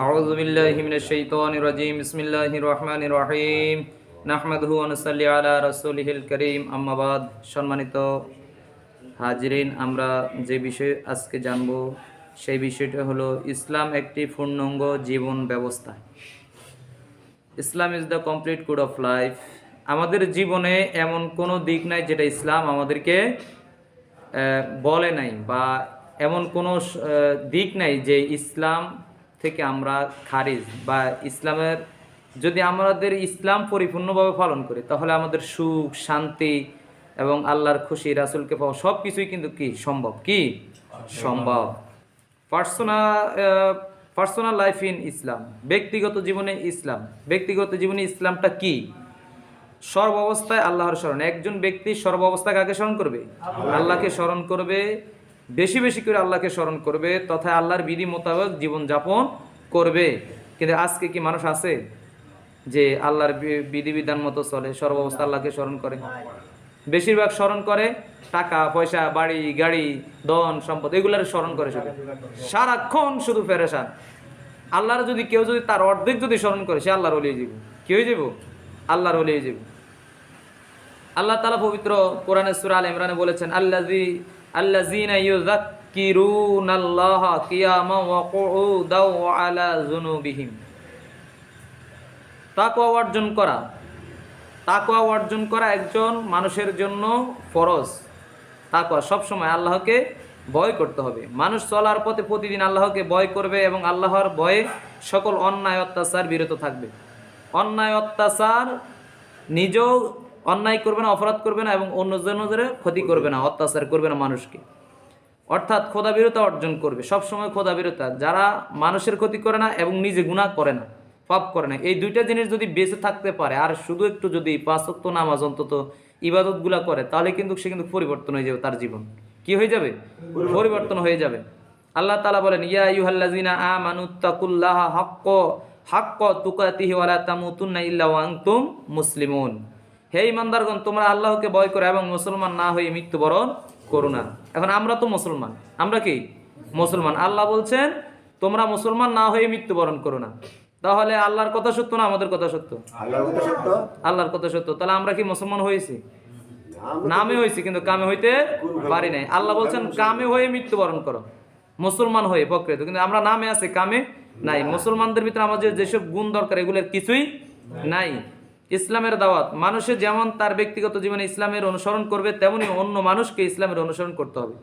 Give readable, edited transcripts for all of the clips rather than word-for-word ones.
আউযু বিল্লাহি মিনাশ শাইতানির রাজিম। বিসমিল্লাহির রহমানির রহিম। নাহমাদুহু ওয়া নুসাল্লি আলা রাসূলিহিল কারীম। আম্মা বাদ। সম্মানিত হাজিরিন, আমরা যে বিষয়ে আজকে জানব সেই বিষয়টা হলো ইসলাম একটি পূর্ণাঙ্গ জীবন ব্যবস্থা। Islam is the complete code of life. আমাদের জীবনে এমন কোনো দিক নাই যেটা ইসলাম আমাদেরকে বলে নাই, বা এমন কোনো দিক নাই যে ইসলাম থেকে আমরা খারিজ, বা ইসলামের যদি আমাদের ইসলাম পরিপূর্ণভাবে পালন করি তাহলে আমাদের সুখ শান্তি এবং আল্লাহর খুশি, রাসূলকে পাওয়া সব কিছুই কিন্তু কি সম্ভব, কি সম্ভব। পার্সোনাল লাইফ ইন ইসলাম, ব্যক্তিগত জীবনে ইসলাম। ব্যক্তিগত জীবনে ইসলামটা কি? সর্বাবস্থায় আল্লাহর স্মরণ। একজন ব্যক্তি সর্বাবস্থায় কাকে স্মরণ করবে? আল্লাহকে স্মরণ করবে, বেশি বেশি করে আল্লাহকে স্মরণ করবে, তথা আল্লাহর বিধি মোতাবেক জীবনযাপন করবে। কিন্তু আজকে কি মানুষ আছে যে আল্লাহর বিধিবিধান মতো চলে, সর্বাবস্থা আল্লাহকে স্মরণ করে? বেশিরভাগ স্মরণ করে টাকা পয়সা, বাড়ি গাড়ি, ধন সম্পদ, এগুলার স্মরণ করে, শুধু সারাক্ষণ শুধু পেরেশান। আল্লাহর যদি কেউ যদি তার অর্ধেক যদি স্মরণ করে, সে আল্লাহর ওলি হয়ে যাবে। কি হয়ে যাব? আল্লাহর ওলি হয়ে যাবে। আল্লাহ তাআলা পবিত্র কোরআনে সূরা আলে ইমরানে বলেছেন, আল্লাযীনা ইউযাক্কিরুনাল্লাহা কিয়ামান ওয়া কুউদাও ওয়া আলা যুনুবিহিম। তাকওয়া অর্জন করা একজন মানুষের জন্য ফরজ। তাকওয়া সবসময় আল্লাহকে ভয় করতে হবে। মানুষ চলার পথে প্রতিদিন আল্লাহকে ভয় করবে এবং আল্লাহর ভয়ে সকল অন্যায় অত্যাচার বিরত থাকবে। অন্যায় অত্যাচার, নিজেও অন্যায় করবে না, অপরাধ করবে না, এবং অন্যজনের ক্ষতি করবে না, অত্যাচার করবে না মানুষকে। অর্থাৎ খোদাবিরতা অর্জন করবে, সবসময় খোদাবিরতা। যারা মানুষের ক্ষতি করে না এবং নিজে গুনাহ করে না, পাপ করে না, এই দুইটা জিনিস যদি বেঁচে থাকতে পারে, আর শুধু একটু যদি 5 ওয়াক্ত নামাজ অন্তত ইবাদতগুলা করে, তাহলে কিন্তু সে কিন্তু পরিবর্তন হয়ে যাবে। তার জীবন কি হয়ে যাবে? পরিবর্তন হয়ে যাবে। আল্লাহ তাআলা বলেন, ইয়া আইয়ুহাল্লাযীনা আমানুত্তাকুল্লাহা হাক্কা তুকাতিহি ওয়া লা তামুতুন্না ইল্লা ওয়া আনতুম মুসলিমুন। হে ঈমানদারগণ, তোমরা আল্লাহকে ভয় করো এবং মুসলমান না হয়ে মৃত্যুবরণ করো না। এখন আমরা তো মুসলমান, আমরা কি মুসলমান? আল্লাহ বলছেন তোমরা মুসলমান না হয়ে মৃত্যুবরণ করো না। তাহলে আল্লাহর কথা সত্য না আমাদের কথা সত্য? আল্লাহর কথা সত্য। তাহলে আমরা কি মুসলমান হয়েছি? নামে হয়েছি, কিন্তু কামে হইতে পারি নাই। আল্লাহ বলছেন কামে হয়ে মৃত্যুবরণ করো, মুসলমান হয়ে প্রকৃত, কিন্তু আমরা নামে আছি, কামে নাই। মুসলমানদের ভিতরে আমাদের যেসব গুণ দরকার এগুলোর কিছুই নাই। ইসলামের দাওয়াত, মানুষের যেমন তার ব্যক্তিগত জীবনে ইসলামের অনুসরণ করবে, তেমনি অন্য মানুষকে ইসলামের অনুসরণ করতে হবে।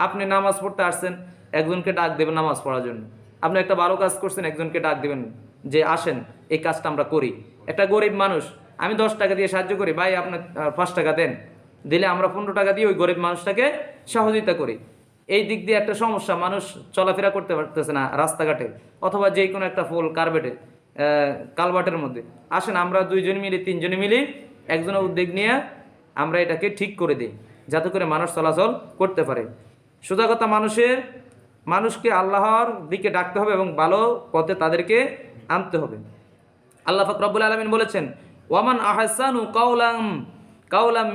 আপনি নামাজ পড়তে আসছেন, একজনকে ডাক দেবেন নামাজ পড়ার জন্য। আপনি একটা ভালো কাজ করছেন, একজনকে ডাক দেবেন যে আসেন এই কাজটা আমরা করি। একটা গরিব মানুষ, আমি 10 টাকা দিয়ে সাহায্য করি, ভাই আপনার 5 টাকা দেন, দিলে আমরা 15 টাকা দিয়ে ওই গরিব মানুষটাকে সহযোগিতা করি। এই দিক দিয়ে একটা সমস্যা, মানুষ চলাফেরা করতে পারতেছে না রাস্তাঘাটে, অথবা যে কোনো একটা ফুল কালবাটের মধ্যে। আসেন আমরা 2 জন মিলে 3 জনে মিলে একজনের উদ্যোগ নিয়ে আমরা এটাকে ঠিক করে দিই, যাতে করে মানুষ চলাচল করতে পারে। সোজা কথা, মানুষকে আল্লাহর দিকে ডাকতে হবে এবং ভালো পথে তাদেরকে আনতে হবে। আল্লাহ পাক রব্বুল আলামিন বলেছেন, ওয়ামান আহসানু কাওলাম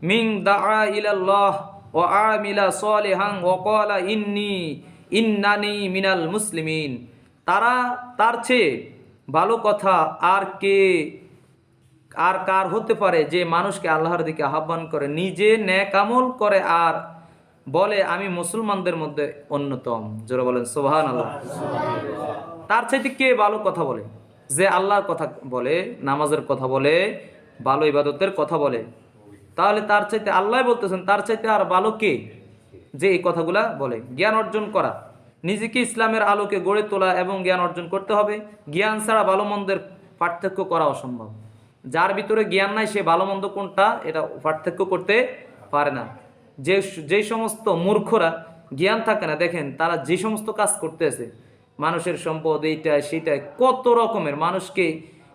মিন দাআ ইলাল্লাহ ওয়া আমিলা সলিহান ওয়া ক্বালা ইন্নানি মিনাল মুসলিমিন। তার চেয়ে ভালো কথা আর কার হতে পারে যে মানুষকে আল্লাহর দিকে আহ্বান করে, নিজে নেক আমল করে আর বলে আমি মুসলমানদের মধ্যে অন্যতম। জোরে বলেন সুবহানাল্লাহ। তার চাইতে কে ভালো কথা বলে? যে আল্লাহর কথা বলে, নামাজের কথা বলে, ভালো ইবাদতের কথা বলে। তাহলে তার চাইতে, আল্লাহ বলতেছেন, তার চাইতে আর ভালো কে যে এই কথাগুলা বলে? জ্ঞান অর্জন করা, নিজেকে ইসলামের আলোকে গড়ে তোলা এবং জ্ঞান অর্জন করতে হবে। জ্ঞান ছাড়া ভালো মন্দের পার্থক্য করা অসম্ভব। যার ভিতরে জ্ঞান নাই, সে ভালো মন্দ কোনটা এটা পার্থক্য করতে পারে না। যে সমস্ত মূর্খরা জ্ঞান থাকে না, দেখেন তারা যে সমস্ত কাজ করতেছে, মানুষের সম্পদ এইটা সেইটা কত রকমের, মানুষকে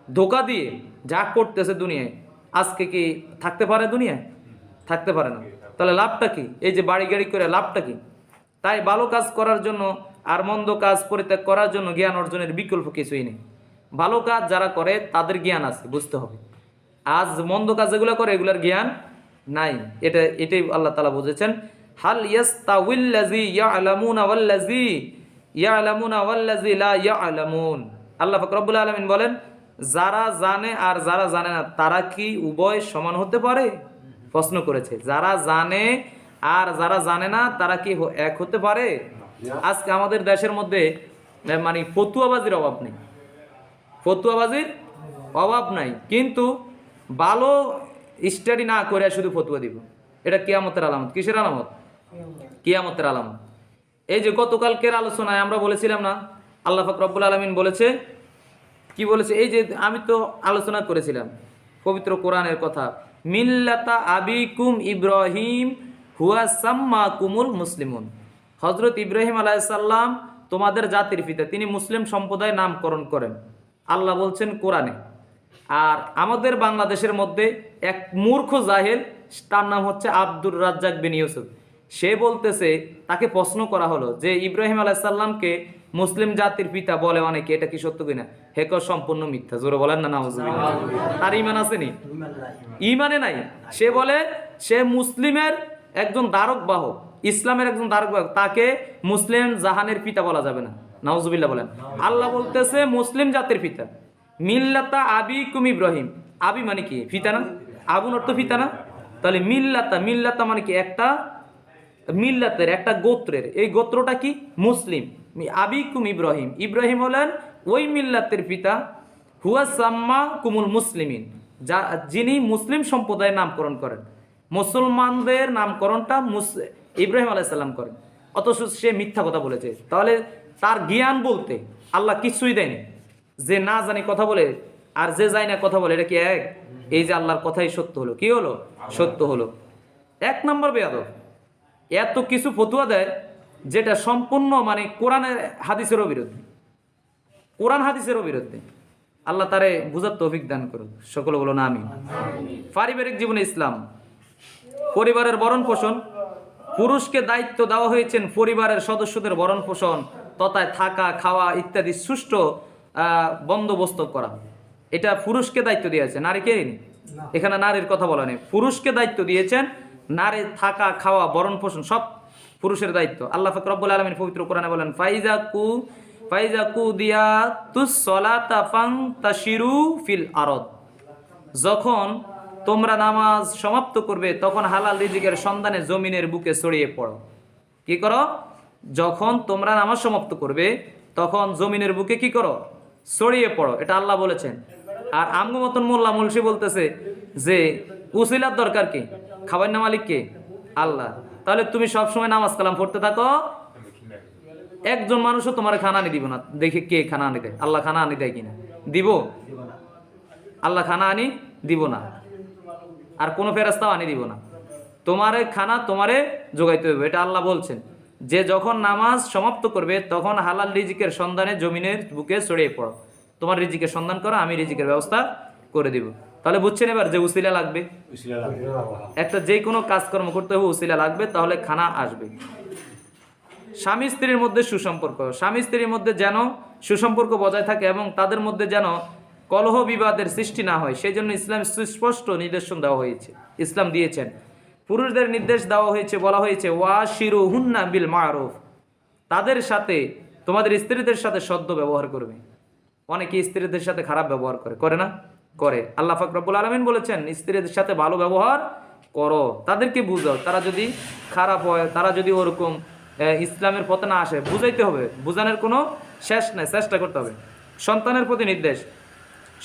ধোকা দিয়ে যা করতেছে দুনিয়ায়, আজকে কি থাকতে পারে? দুনিয়ায় থাকতে পারে না। তাহলে লাভটা কি? এই যে বাড়ি গাড়ি করে লাভটা কি? তাই ভালো কাজ করার জন্য আর মন্দ কাজ পরিত্যাগ করার জন্য জ্ঞান অর্জনের বিকল্প কিছুই নেই। ভালো কাজ যারা করে তাদের জ্ঞান আছে, বুঝতে হবে। আজ মন্দ কাজ যেগুলো করে এগুলোর জ্ঞান নাই। এটাই আল্লাহ তাআলা বুঝেছেন, হাল ইয়াস্তাউিল্লাযী ইয়ালামুনা ওয়াল্লাযী ইয়ালামুনা ওয়াল্লাযী লা ইয়ালামুন। আল্লাহ পাক রব্বুল আলামিন বলেন, যারা জানে আর যারা জানে না তারা কি উভয় সমান হতে পারে? প্রশ্ন করেছে, যারা জানে আর যারা জানে না তারা কি এক হতে পারে? আজকে আমাদের দেশের মধ্যে মানে ফতুয়াবাজির অভাব নেই, ফতুয়াবাজির অভাব নাই, কিন্তু ভালো স্টাডি না করে শুধু ফতুয়া দিব, এটা কিয়ামতের আলামত। কিসের আলামত? কিয়ামতের আলামত। এই যে গতকালকের আলোচনায় আমরা বলেছিলাম না, আল্লাহ পাক রব্বুল আলামিন বলেছে, কি বলেছে? এই যে আমি তো আলোচনা করেছিলাম পবিত্র কোরআনের কথা, মিল্লাতা আবিকুম ইব্রাহিম হুয়া সাম্মাকুমুল মুসলিমুন। হযরত ইব্রাহিম আলাইহিস সালাম তোমাদের জাতির পিতা, তিনি মুসলিম সম্প্রদায় নামকরণ করেন, আল্লাহ বলছেন কোরআনে। আর আমাদের বাংলাদেশের মধ্যে এক মূর্খ জাহেল, তার নাম হচ্ছে আব্দুর রাজ্জাক বিন ইউসুফ, সে বলতেছে, তাকে প্রশ্ন করা হলো যে ইব্রাহিম আলাইহিস সালামকে মুসলিম জাতির পিতা বলে অনেকে, এটা কি সত্য কিনা? হে কয় সম্পূর্ণ মিথ্যা। জোরে বলেন না নাউজুবিল্লাহ। তার ঈমান আছে নি? ঈমানে নাই। সে বলে সে মুসলিমের একজন ধারক বাহক, ইসলামের একজন ধারক বাহক, তাকে মুসলিম জাহানের পিতা বলা যাবে না। নাউজুবিল্লাহ বলেন। আল্লাহ বলতেছে মুসলিম জাতির পিতা, মিল্লাতা আবিকুম ইব্রাহিম। আবি মানে কি? পিতা না? আবুন অর্থ পিতা না? তাহলে মিল্লাতা, মিল্লাতা মানে কি? একটা মিল্লাতের, একটা গোত্রের, এই গোত্রটা কি? মুসলিম। আবিকুম ইব্রাহিম, ইব্রাহিম হলেন ওই মিল্লাতের পিতা। হুয়া সাম্মা কুমুল মুসলিমিন, যা যিনি মুসলিম সম্প্রদায়ের নামকরণ করেন, মুসলমানদের নামকরণটা ইব্রাহিম আলাইহিস সালাম করেন, অথচ সে মিথ্যা কথা বলেছে। তাহলে তার জ্ঞান বলতে আল্লাহ কিছুই দেয়নি। যে না জানি কথা বলে আর যে যায় না কথা বলে, এটা কি এক? এই যে আল্লাহর কথাই সত্য হলো, কি হলো? সত্য হলো। এক নম্বর বেয়াদব, এত কিছু ফতুয়া দেয় যেটা সম্পূর্ণ মানে কোরআনের হাদিসেরও বিরুদ্ধে, কোরআন হাদিসেরও বিরুদ্ধে। আল্লাহ তারে বুঝার তৌফিক দান করুন, সকলে বলো না আমিন। পারিবারিক জীবনে ইসলাম, পরিবারের ভরণ পোষণ, পুরুষকে দায়িত্ব দেওয়া হয়েছেন পরিবারের সদস্যদের ভরণ পোষণ তথা থাকা খাওয়া ইত্যাদি সুষ্ঠু বন্দোবস্ত করা, এটা পুরুষকে দায়িত্ব দিয়েছে, নারীকে এখানে নারীর কথা বলা নেই। পুরুষকে দায়িত্ব দিয়েছেন, নারীর থাকা খাওয়া ভরণ পোষণ সব পুরুষের দায়িত্ব। আল্লাহ পাক রব্বুল আলামিন পবিত্র কোরআনে বলেন, ফাইজা কুদিয়াতুস সালাতা ফান্তাশিরু ফিল আরদ। যখন তোমরা নামাজ সমাপ্ত করবে তখন হালাল রিজিকের সন্ধানে জমিনের বুকে ছড়িয়ে পড়ো। কি করো? যখন তোমরা নামাজ সমাপ্ত করবে তখন জমিনের বুকে কি করো? ছড়িয়ে পড়ো। এটা আল্লাহ বলেছেন। আর আমগো মতন মোল্লা মুলসি বলতেছে যে উসিলার দরকার কি? খাবার না মালিক কে? আল্লাহ। তাহলে তুমি সবসময় নামাজ কালাম পড়তে থাকো, একজন মানুষও তোমার খানা আনি দিব না। দেখে কে খানা আনি দেয়? আল্লাহ খানা আনি দেয় কিনা? দিব? আল্লাহ খানা আনি দিব না, আর কোনো ফেরেশতাও আনি দিব না। তোমারে খানা তোমারে জোগাইতে হবে, এটা আল্লাহ বলছেন। যে যখন নামাজ সমাপ্ত করবে তখন হালাল রিজিকের সন্ধানে জমিনের বুকে ছড়িয়ে পড়ো। তোমার রিজিকের সন্ধান করো, আমি রিজিকের ব্যবস্থা করে দিব। তাহলে বুঝছেন এবার যে উসিলা লাগবে, একটা যে কোনো কাজকর্ম করতে হবে উসিলা লাগবে, তাহলে খানা আসবে। স্বামী স্ত্রীর মধ্যে সুসম্পর্ক, স্বামী স্ত্রীর মধ্যে যেন সুসম্পর্ক বজায় থাকে এবং তাদের মধ্যে যেন কলহ বিবাদের সৃষ্টি না হয়, সেই জন্য ইসলাম সুস্পষ্ট নির্দেশন দেওয়া হয়েছে, ইসলাম দিয়েছেন। পুরুষদের নির্দেশ দেওয়া হয়েছে, বলা হয়েছে ওয়াশিরুহুন্না বিল মারুফ, তাদের সাথে তোমাদের স্ত্রীদের সাথে সদ্য ব্যবহার করবে। অনেকে স্ত্রীদের সাথে খারাপ ব্যবহার করে না? করে। আল্লাহ পাক রব্বুল আলামিন বলেছেন স্ত্রীদের সাথে ভালো ব্যবহার করো, তাদেরকে বুঝাও। তারা যদি খারাপ হয়, তারা যদি ওরকম ইসলামের পথে না আসে, বুঝাইতে হবে, বুঝানোর কোনো শেষ নাই, চেষ্টা করতে হবে। সন্তানের প্রতি নির্দেশ,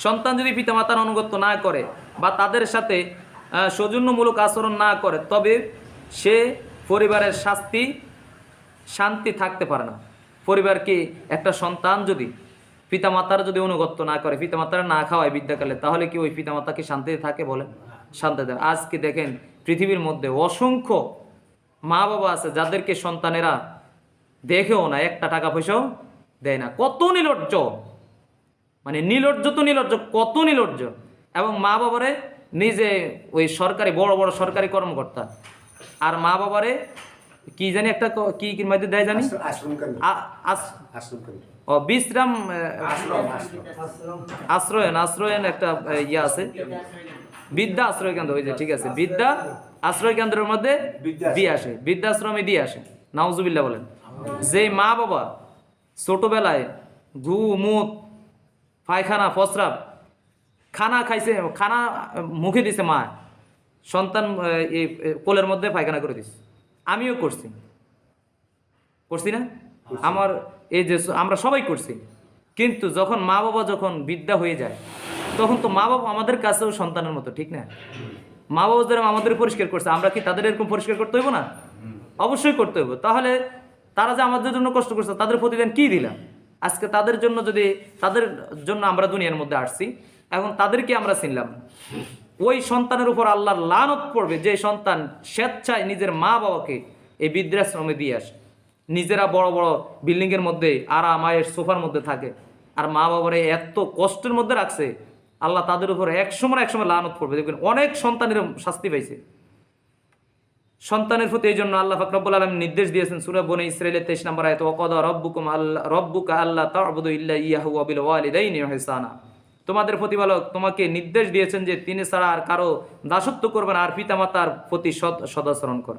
সন্তান যদি পিতামাতার আনুগত্য না করে বা তাদের সাথে সৌজন্যমূলক আচরণ না করে, তবে সে পরিবারের শান্তি থাকতে পারে না। পরিবারকে একটা সন্তান যদি পিতামাতার যদি অনুগত্য না করে, পিতামাতারা না খাওয়ায় বিদ্যাকালে, তাহলে কি ওই পিতামাতাকে শান্তিতে থাকে? বলে শান্তি দেয়। আজকে দেখেন পৃথিবীর মধ্যে অসংখ্য মা বাবা আছে যাদেরকে সন্তানেরা দেখেও না, একটা টাকা পয়সাও দেয় না। কত নির্লজ্জ, মানে নির্লজ্জ তো নির্লজ্জ, কত নির্লজ্জ। এবং মা বাবারে নিজে ওই সরকারি বড় বড় সরকারি কর্মকর্তা, আর মা বাবারে কি জানি একটা কি মধ্যে দেয় জানি, বিশ্রাম আশ্রয়ন একটা ইয়ে আছে, বিদ্যা আশ্রয় কেন্দ্র, হয়েছে ঠিক আছে, বিদ্যা আশ্রয় কেন্দ্রের মধ্যে দিয়ে আসে, বৃদ্ধাশ্রমে দিয়ে আসে। নাউজুবিল্লাহ বলেন। যে মা বাবা ছোটবেলায় ঘু মুত পায়খানা প্রস্রাব খানা খাইছে, খানা মুখে দিছে মা, সন্তান এই কোলের মধ্যে পায়খানা করে দিছে। আমিও করছি না? আমার এই যে আমরা সবাই করছি। কিন্তু যখন মা বাবা যখন বৃদ্ধা হয়ে যায়, তখন তো মা বাবা আমাদের কাছেও সন্তানের মতো, ঠিক না? মা বাবা যারা আমাদের পরিষ্কার করছে, আমরা কি তাদের এরকম পরিষ্কার করতে হইব না? অবশ্যই করতে হইব। তাহলে তারা যে আমাদের জন্য কষ্ট করছে, তাদের প্রতিদান কি দিলাম? আজকে তাদের জন্য যদি, তাদের জন্য আমরা দুনিয়ার মধ্যে আসছি, এখন তাদেরকে আমরা চিনলাম না। ওই সন্তানের উপর আল্লাহর লানত পড়বে যে সন্তান স্বেচ্ছায় নিজের মা বাবাকে এই বৃদ্ধাশ্রমে দিয়ে আসে, নিজেরা বড় বড় বিল্ডিংয়ের মধ্যে আরামায়ের সোফার মধ্যে থাকে, আর মা বাবারে এত কষ্টের মধ্যে রাখছে। আল্লাহ তাদের উপর একসময় লানত পড়বে। দেখবেন অনেক সন্তানের শাস্তি পাইছে সন্তানের প্রতি। এই জন্য আল্লাহ পাক রব্বুল আলামিন নির্দেশ দিয়েছেন সূরা বনী ইসরাঈলের 23 নম্বর আয়াতে, ওয়াকাদা রাব্বুকা আল্লা তা'বুদু ইল্লা ইয়াহু ওয়া বিল ওয়ালিদাইনি ইহসানা। তোমাদের প্রতিপালক তোমাকে নির্দেশ দিয়েছেন যে তিনি ছাড়া আর কারো দাসত্ব করবে না, আর পিতামাতার প্রতি সদাচরণ কর।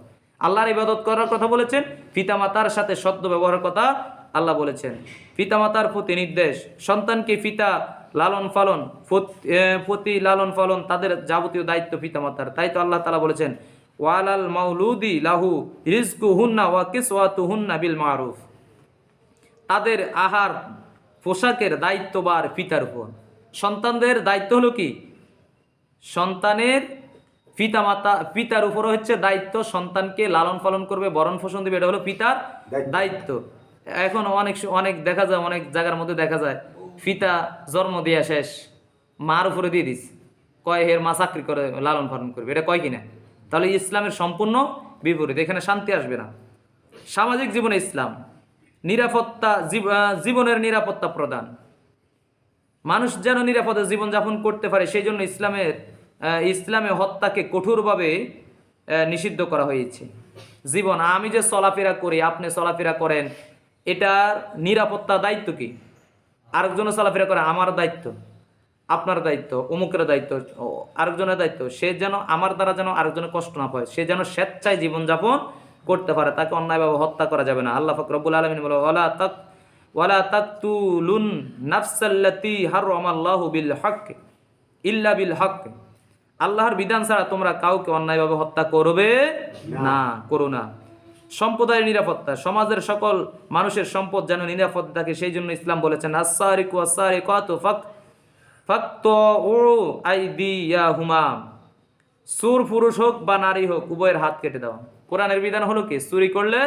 আল্লাহর ইবাদত করার কথা বলেছেন, পিতামাতার সাথে সদ্য ব্যবহারের কথা আল্লাহ বলেছেন। পিতামাতার প্রতি নির্দেশ, সন্তানকে পিতা লালন পালন, প্রতি লালন পালন তাদের যাবতীয় দায়িত্ব পিতামাতার। তাই তো আল্লাহ তাআলা বলেছেন, ওয়ালাল মাউলুদি লাহু রিজকুহুন্না ওয়া কিসওয়াতুহুন্না বিল মারুফ। তাদের আহার পোশাকের দায়িত্ববার পিতার উপর। সন্তানদের দায়িত্ব হলো কি? সন্তানের পিতার উপরে হচ্ছে দায়িত্ব, সন্তানকে লালন পালন করবে, ভরণ পোষণ দেবে, এটা হলো পিতার দায়িত্ব। এখন অনেক দেখা যায়, অনেক জায়গার মধ্যে দেখা যায় পিতা জন্ম দেয়া শেষ, মার উপরে দিয়ে দিস, কয় হের মা চাকরি করে লালন পালন করবে, এটা কয় কিনা? তাহলে ইসলামের সম্পূর্ণ বিপরীত, এখানে শান্তি আসবে না। সামাজিক জীবনে ইসলাম নিরাপত্তা, জীবনের নিরাপত্তা প্রদান, মানুষ যেন নিরাপদে জীবনযাপন করতে পারে, সেই জন্য ইসলামে হত্যাকে কঠোরভাবে নিষিদ্ধ করা হয়েছে। জীবন, আমি যে চলাফেরা করি, আপনি চলাফেরা করেন, এটার নিরাপত্তা দায়িত্ব কি? আরেকজনের চলাফেরা করে আমার দায়িত্ব, আপনার দায়িত্ব, অমুকের দায়িত্ব, আরেকজনের দায়িত্ব। সে যেন আমার দ্বারা যেন আরেকজনের কষ্ট না পায়, সে যেন স্বেচ্ছায় জীবনযাপন করতে পারে, তাকে অন্যায়ভাবে হত্যা করা যাবে না। আল্লাহ পাক রব্বুল আলামিন বলে, ওয়ালা তাকতুলুন নাফসাল্লাতী হারামাল্লাহু বিল হক ইল্লা বিল হক। আল্লাহর বিধান ছাড়া তোমরা কাউকে অন্যায়ভাবে হত্যা করবে না, করো না। সম্প্রদায়ের নিরাপত্তা, সমাজের সকল মানুষের সম্পদ যেন নিরাপদ থাকে, সেই জন্য ইসলাম বলেছেন, আস-সারিকু ওয়াস-সারিকাতু ফাকতু আইদিয়াহুমা। চোর পুরুষ হোক বা নারী হোক, উভয়ের হাত কেটে দেওয়া। কোরআনের বিধান হলো কি? চুরি করলে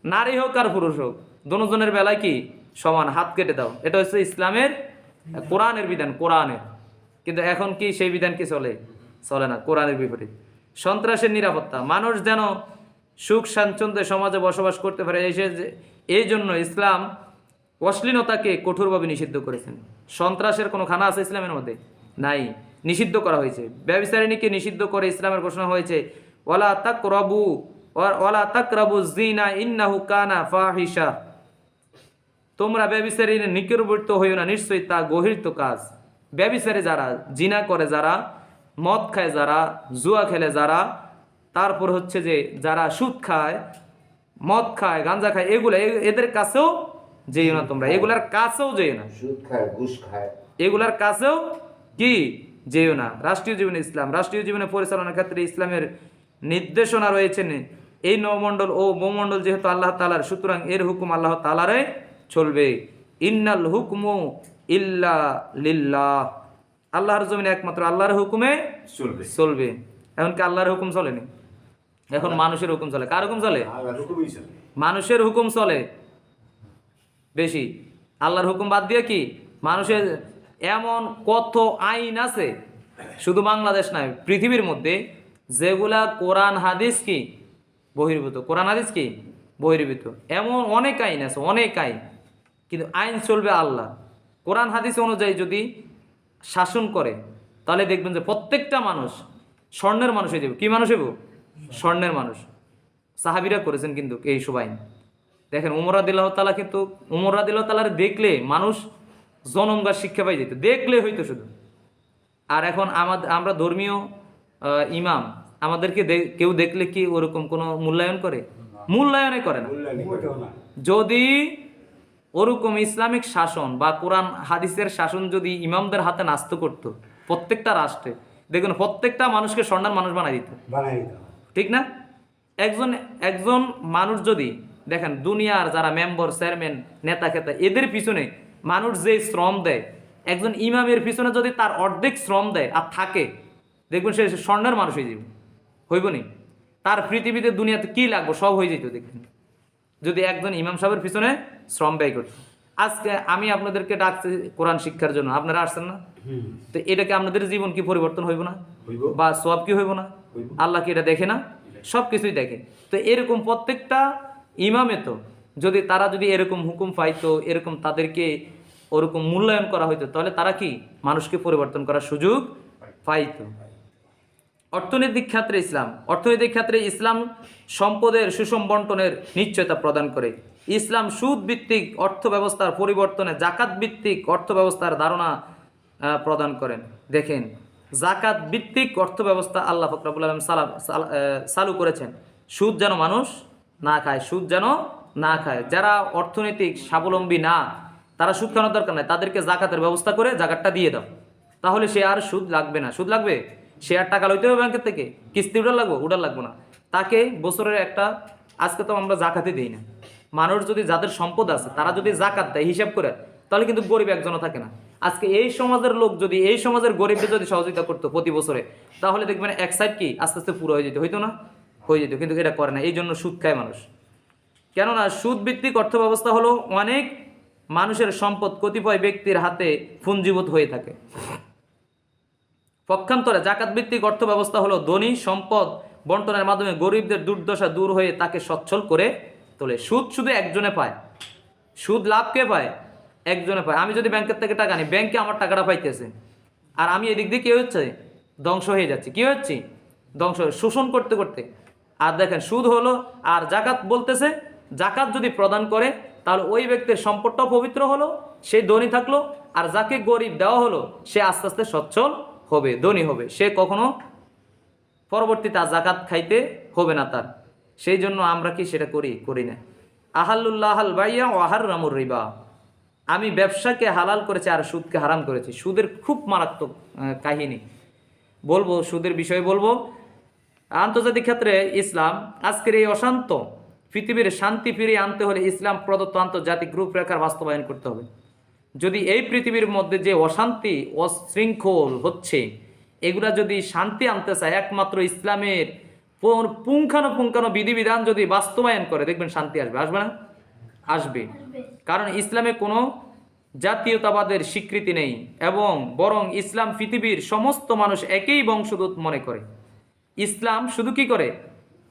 নারী হোক আর পুরুষ হোক, দুজনের বেলায় কি সমান, হাত কেটে দাও। এটা হচ্ছে ইসলামের, কোরআনের বিধান, কোরআনের। কিন্তু এখন কি সেই বিধান কি চলে না, কোরআনের বিপরীত। সন্ত্রাসের নিরাপত্তা, মানুষ যেন সুখ স্বাচ্ছন্দ্যে সমাজে বসবাস করতে পারে, এই জন্য ইসলাম অশ্লীলতাকে কঠোরভাবে নিষিদ্ধ করেছেন। সন্ত্রাসের কোনো খানা আছে ইসলামের মধ্যে? নাই, নিষিদ্ধ করা হয়েছে। ব্যভিচারিণীকে নিষিদ্ধ করে ইসলামের ঘোষণা হয়েছে, ওয়ালা তাকরাবু যিনা ইন্নাহু কানা ফাহিশা। তোমরা ব্যভিচারীর নিকটবর্তী হইও না, নিশ্চয়ই তা গর্হিত কাজ। ব্যভিচারে যারা, জিনা করে যারা, মদ খায় যারা, জুয়া খেলে যারা, তারপর হচ্ছে যে যারা সুদ খায়, মদ খায়, গাঁজা খায়, এদের কাছেও যেও না তোমরা, এগুলার কাছেও যেও না, সুদ খায়, ঘুষ খায়, এগুলার কাছেও কি যেও না। রাষ্ট্রীয় জীবনে ইসলাম, রাষ্ট্রীয় জীবনে পরিচালনার ক্ষেত্রে ইসলামের নির্দেশনা রয়েছে। এই নবমণ্ডল ও ভূমণ্ডল যেহেতু আল্লাহ তাআলার, সুতরাং এর হুকুম আল্লাহ তাআলারে চলবে। ইন্নাল হুকমু ইল্লা লিল্লাহ। আল্লাহর জমিনে একমাত্র আল্লাহর হুকুমে চলবে। এখন কি আল্লাহর হুকুম চলেনি? এখন মানুষের হুকুম চলে। কার হুকুম চলে? মানুষের হুকুম চলে বেশি। আল্লাহর হুকুম বাদ দিয়ে কি মানুষের এমন কত আইন আছে, শুধু বাংলাদেশ নয়, পৃথিবীর মধ্যে, যেগুলা কোরআন হাদিস কি বহির্ভূত, কোরআন হাদিস কি বহির্ভূত। এমন অনেক আইন আছে, অনেক আইন, কিন্তু আইন চলবে আল্লাহ। কোরআন হাদিস অনুযায়ী যদি শাসন করে, তাহলে দেখবেন যে প্রত্যেকটা মানুষ স্বর্ণের মানুষ হয়ে যাবে। কি মানুষ হইব? স্বর্ণের মানুষ। সাহাবীরা করেছেন কিন্তু এই সব আইন। দেখেন উমর রাদিয়াল্লাহু তাআলা, কিন্তু উমর রাদিয়াল্লাহু তাআলার দেখলে মানুষ জনমগার শিক্ষা পাই যেত, দেখলে হইতো শুধু। আর এখন আমরা ধর্মীয় ইমাম, আমাদেরকে কেউ দেখলে কি ওরকম কোনো মূল্যায়ন করে? মূল্যায়নে করে না। যদি ওরকম ইসলামিক শাসন বা কোরআন হাদিসের শাসন যদি ইমামদের হাতে ন্যস্ত করতো প্রত্যেকটা রাষ্ট্রে, দেখুন প্রত্যেকটা মানুষকে স্বর্ণের মানুষ বানাই দিত, ঠিক না? একজন একজন মানুষ যদি দেখেন দুনিয়ার যারা মেম্বার চেয়ারম্যান নেতা খেতা এদের পিছনে মানুষ যে শ্রম দেয়, একজন ইমামের পিছনে যদি তার অর্ধেক শ্রম দেয় আর থাকে, দেখবেন সে স্বর্ণের মানুষ হয়ে যাবে, হইব নি? তার পৃথিবীতে দুনিয়াতে কি লাগবে সব হয়ে যেত দেখবেন, যদি একজন ইমাম সাহেবের পিছনে শ্রম ব্যয় করত। আজকে আমি আপনাদেরকে ডাকছি কোরআন শিক্ষার জন্য, আপনারা আসছেন না? তো এটাকে আপনাদের জীবন কি পরিবর্তন হইব না? বা সব কি হইব না? আল্লাহ কি এটা দেখে না? সব কিছুই দেখে। তো এরকম প্রত্যেকটা ইমামে তো যদি তারা যদি এরকম হুকুম পাইতো, এরকম তাদেরকে ওরকম মূল্যায়ন করা হইতো, তাহলে তারা কি মানুষকে পরিবর্তন করার সুযোগ পাইতো। অর্থনৈতিক ক্ষেত্রে ইসলাম, অর্থনৈতিক ক্ষেত্রে ইসলাম সম্পদের সুষম বন্টনের নিশ্চয়তা প্রদান করে। ইসলাম সুদ ভিত্তিক অর্থ ব্যবস্থার পরিবর্তনে জাকাত ভিত্তিক অর্থ ব্যবস্থার ধারণা প্রদান করেন। দেখেন জাকাত ভিত্তিক অর্থ ব্যবস্থা আল্লাহ পাক রব্বুল আলামিন চালু করেছেন, সুদ যেন মানুষ না খায়, সুদ যেন না খায়। যারা অর্থনৈতিক স্বাবলম্বী না, তারা সুদ খাওয়ানোর দরকার নাই, তাদেরকে জাকাতের ব্যবস্থা করে জাকাতটা দিয়ে দাও, তাহলে সে আর সুদ লাগবে না। সুদ লাগবে, সে আর টাকা লইতে হবে ব্যাংকের থেকে, কিস্তি উঠার লাগবো, উঠার লাগবো না। তাকে বছরের একটা, আজকে তো আমরা জাকাতে দিই না, মানুষ যদি যাদের সম্পদ আছে তারা যদি জাকাত দেয় হিসাব করে, তাহলে কিন্তু গরিব একজনও থাকে না। আজকে এই সমাজের লোক যদি এই সমাজের গরিবদের যদি সহযোগিতা করতো প্রতি বছরে, তাহলে দেখবেন এক সাইড কি আস্তে আস্তে পুরো হয়ে যেত, হইতো না? হয়ে যেত, কিন্তু এটা করে না, এই জন্য সুদ খায় মানুষ। কেননা সুদ ভিত্তিক অর্থ ব্যবস্থা হলো অনেক মানুষের সম্পদ কতিপয় ব্যক্তির হাতে পুঞ্জীভূত হয়ে থাকে। পক্ষান্তরে জাকাত ভিত্তিক অর্থ ব্যবস্থা হলো ধনী সম্পদ বন্টনের মাধ্যমে গরিবদের দুর্দশা দূর হয়ে তাকে সচ্ছল করে তোলে। সুদ শুধু একজনে পায়, সুদ লাভ কে পায়? একজনে পায়। আমি যদি ব্যাংকের থেকে টাকা নিই, ব্যাংকে আমার টাকাটা পাইতেছে, আর আমি এদিক দিয়ে কি হচ্ছে? ধ্বংস হয়ে যাচ্ছে। কি হচ্ছে? ধ্বংস, শোষণ করতে করতে। আর দেখেন সুদ হলো, আর জাকাত বলতেছে জাকাত যদি প্রদান করে তাহলে ওই ব্যক্তির সম্পদটাও পবিত্র হলো, সে ধনী থাকলো, আর যাকে গরিব দেওয়া হলো সে আস্তে আস্তে সচ্ছল হবে, ধনী হবে, সে কখনো পরবর্তীতে আর জাকাত খাইতে হবে না তার। সেই জন্য আমরা কি সেটা করি না। আহাল্লুল্লাহ আল বাইয়া ও হাররামুর রিবা, আমি ব্যবসাকে হালাল করেছি আর সুদকে হারাম করেছি। সুদের খুব মারাত্মক কাহিনী বলবো, সুদের বিষয়ে বলবো। আন্তর্জাতিক ক্ষেত্রে ইসলাম আজকের এই অশান্ত পৃথিবীর শান্তি ফিরিয়ে আনতে হলে ইসলাম প্রদত্ত আন্তর্জাতিক রূপরেখার বাস্তবায়ন করতে হবে। যদি এই পৃথিবীর মধ্যে যে অশান্তি অশৃঙ্খল হচ্ছে, এগুলা যদি শান্তি আনতে চায়, একমাত্র ইসলামের পুঙ্খানুপুঙ্খানু বিধিবিধান যদি বাস্তবায়ন করে, দেখবেন শান্তি আসবে। আসবে না? আসবে। কারণ ইসলামে কোনো জাতীয়তাবাদের স্বীকৃতি নেই, এবং বরং ইসলাম পৃথিবীর সমস্ত মানুষ একই বংশোদ্ভূত মনে করে। ইসলাম শুধু কি করে?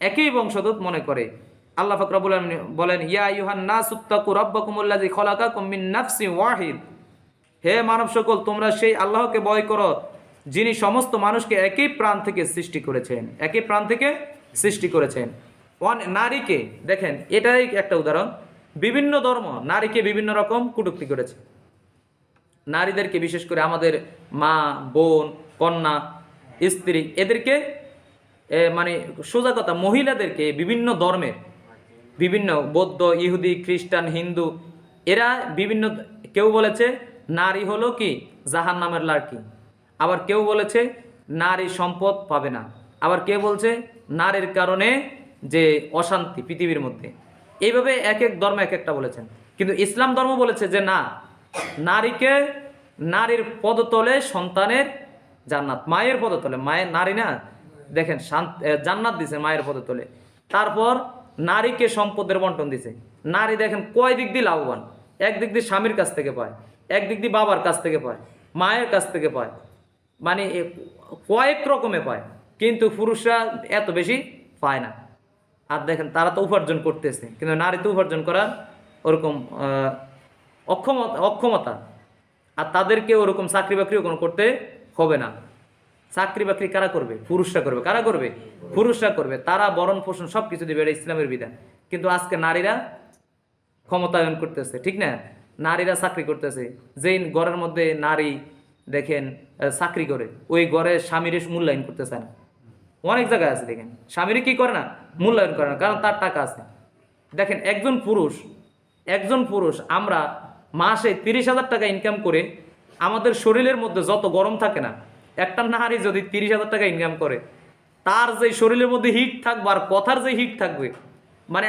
একই বংশোদ্ভূত মনে করে। আল্লাহ পাক রব্বুল আলামিন বলেন, ইয়া আইয়ুহান নাসুত্তাকু রাব্বাকুমুল্লাযী খলাকাকুম মিন নাফসিন ওয়াহিদ, হে মানব সকল, তোমরা সেই আল্লাহকে ভয় করো যিনি সমস্ত মানুষকে একই প্রাণ থেকে সৃষ্টি করেছেন, একই প্রাণ থেকে সৃষ্টি করেছেন। নারীকে দেখেন, এটাই একটা উদাহরণ, বিভিন্ন ধর্ম নারীকে বিভিন্ন রকম কটূক্তি করেছে। নারীদেরকে বিশেষ করে আমাদের মা, বোন, কন্যা, স্ত্রী, এদেরকে মানে সোজা কথা, মহিলাদেরকে বিভিন্ন ধর্মের, বিভিন্ন বৌদ্ধ, ইহুদি, খ্রিস্টান, হিন্দু, এরা বিভিন্ন, কেউ বলেছে নারী হলো কি জাহান্নামের লাড়কি, আবার কেউ বলেছে নারী সম্পদ পাবে না, আবার কেউ বলছে নারীর কারণে যে অশান্তি পৃথিবীর মধ্যে। এইভাবে এক এক ধর্ম এক একটা বলেছেন। কিন্তু ইসলাম ধর্ম বলেছে যে না, নারীকে, নারীর পদতলে সন্তানের জান্নাত, মায়ের পদতলে, মায়ের নারী না, দেখেন জান্নাত দিছে মায়ের পদতলে। তারপর নারীকে সম্পদের বন্টন দিছে। নারী দেখেন কয় দিক দিয়ে লাভবান, এক দিক দিয়ে স্বামীর কাছ থেকে পায়, এক দিক দিয়ে বাবার কাছ থেকে পায়, মায়ের কাছ থেকে পায়, মানে কয়েক রকমে পায়, কিন্তু পুরুষরা এত বেশি পায় না। আর দেখেন তারা তো উপার্জন করতেছে, কিন্তু নারী তো উপার্জন করার ওরকম অক্ষমতা, আর তাদেরকে ওরকম চাকরি বাকরিও কোনো করতে হবে না। চাকরি বাকরি কারা করবে? পুরুষরা করবে। কারা করবে? পুরুষরা করবে। তারা বরণ পোষণ সব কিছু দেবে, এটা ইসলামের বিধান। কিন্তু আজকে নারীরা ক্ষমতায়ন করতেছে, ঠিক না? নারীরা চাকরি করতেছে। যেই ঘরের মধ্যে নারী দেখেন চাকরি করে, ওই ঘরে স্বামীর মূল্যায়ন করতেছে না। অনেক জায়গায় আছে দেখেন, স্বামীর কি করে না? মূল্যায়ন করে না, কারণ তার টাকা আছে। দেখেন একজন পুরুষ একজন পুরুষ আমরা মাসে 30,000 টাকা ইনকাম করে আমাদের শরীরের মধ্যে যত গরম থাকে না, একটা নারী যদি 30,000 টাকা ইনকাম করে তার যে শরীরের মধ্যে হিট থাকবে আর কথার যে হিট থাকবে, মানে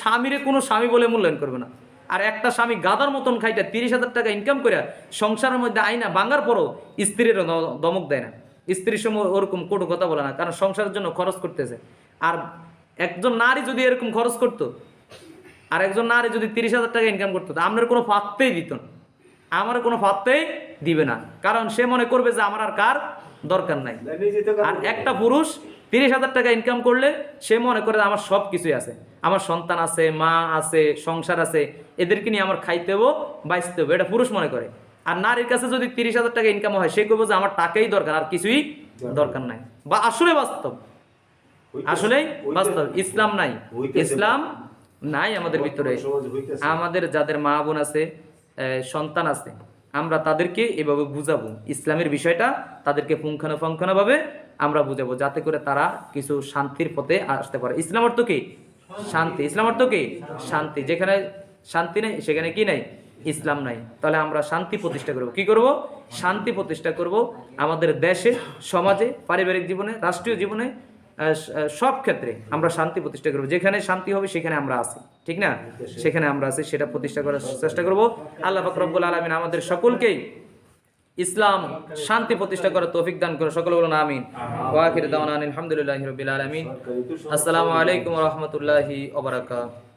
স্বামীরে কোনো স্বামী বলে মূল্যায়ন করবে না। আর একটা স্বামী গাদার মতন খাইটা 30,000 টাকা ইনকাম করে সংসারের মধ্যে আইনা ভাঙার পরও স্ত্রীর দমক দেয় না, স্ত্রীর সময় ওরকম কটু কথা বলে না, কারণ সংসারের জন্য খরচ করতেছে। আর একজন নারী যদি এরকম খরচ করতো, আর একজন নারী যদি 30,000 টাকা ইনকাম করতো, আপনার কোনো পাত্তেই দিত না, আমার কোনো পাত্তেই দিবে না, কারণ সে মনে করবে যে আমার আর কার দরকার নাই। আর একটা পুরুষ 30,000 টাকা ইনকাম করলে সে মনে করে আমার সব কিছুই আছে, আমার সন্তান আছে, মা আছে, সংসার আছে, এদেরকে নিয়ে আমার খাইতে হবো, বাঁচতে হবে, এটা পুরুষ মনে করে। আর নারীর কাছে যদি 30,000 টাকা ইনকাম হয়, সে করবো যে আমার টাকাই দরকার, আর কিছুই দরকার নাই। বা আসলে বাস্তব, আসলেই বাস্তব, ইসলাম নাই, ইসলাম নাই আমাদের ভিতরে। আমাদের যাদের মা বোন আছে, সন্তান আছে, আমরা তাদেরকে এভাবে বুঝাবো, ইসলামের বিষয়টা তাদেরকে পুঙ্খানুপুঙ্খানুভাবে আমরা বুঝাবো, যাতে করে তারা কিছু শান্তির পথে আসতে পারে। ইসলাম অর্থ কি? শান্তি। ইসলাম অর্থ কি? শান্তি। যেখানে শান্তি নেই সেখানে কি নাই? ইসলাম নাই। তাহলে আমরা শান্তি প্রতিষ্ঠা করব। কি করব? শান্তি প্রতিষ্ঠা করব আমাদের দেশে, সমাজে, পারিবারিক জীবনে, রাষ্ট্রীয় জীবনে, সব ক্ষেত্রে আমরা শান্তি প্রতিষ্ঠা করব। যেখানে শান্তি হবে সেখানে আমরা আছি, ঠিক না? সেখানে আমরা আছি, সেটা প্রতিষ্ঠা করার চেষ্টা করব। আল্লাহ পাক রব্বুল আলামিন আমাদের সকলকেই ইসলাম শান্তি প্রতিষ্ঠা করার তৌফিক দান করে। সকলে বলুন আমিন। ওয়া আখিরু দাওয়ানা আলহামদুলিল্লাহি রাব্বিল আলামিন। আসসালামু আলাইকুম ওয়া রাহমাতুল্লাহি ওয়া বারাকাতুহু।